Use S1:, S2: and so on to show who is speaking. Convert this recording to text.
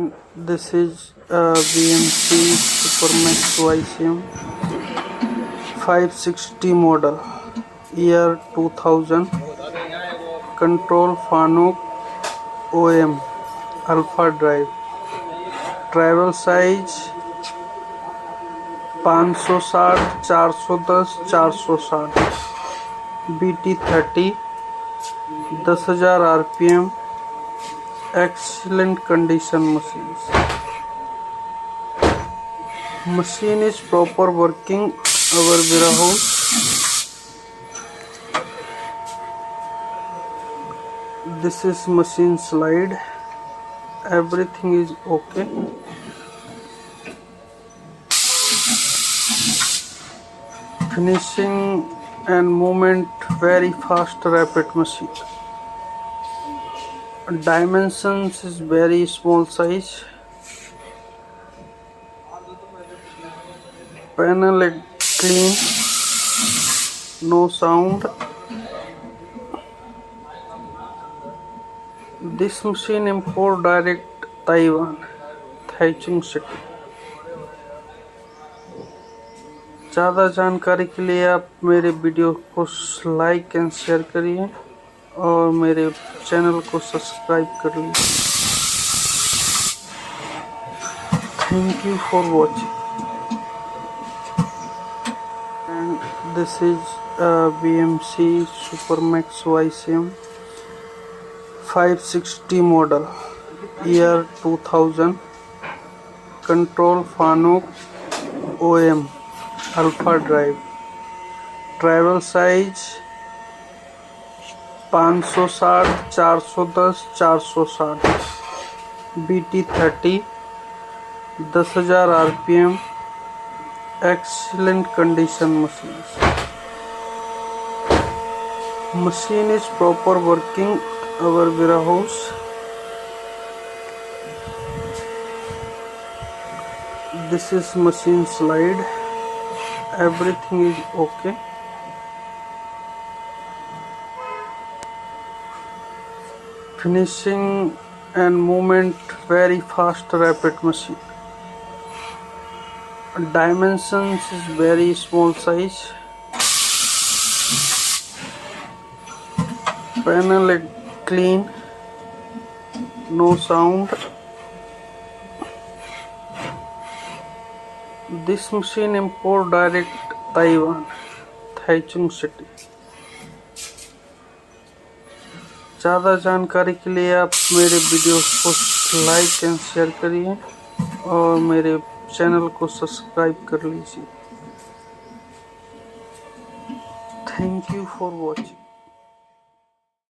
S1: And this is a vmc supermax YCM 560 model, year 2000, control fanuc OM alpha drive, travel size 560 410 460, BT30, 10,000 RPM, excellent condition machine is proper working our warehouse. This is machine slide, everything is okay. Finishing and movement very fast, rapid machine. Dimensions is very small size. Panel is clean, no sound. This machine import direct Taiwan, Taichung City. ज़्यादा जानकारी के लिए आप मेरे video को like and share करिए और मेरे चैनल को सब्सक्राइब कर लीजिए। Thank you for watching. And this is vmc supermax YCM 560 model, year 2000, control fanuc OM alpha drive, travel size 560 410 460, BT30, 10,000 RPM, excellent condition machine is proper working our warehouse. This is machine slide, everything is okay. Finishing and movement very fast, rapid machine. Dimensions is very small size. Panel is clean, no sound. This machine import direct Taiwan, Taichung City. ज़्यादा जानकारी के लिए आप मेरे video को like and share करिए और मेरे चैनल को सब्सक्राइब कर लीजिए। Thank you for watching.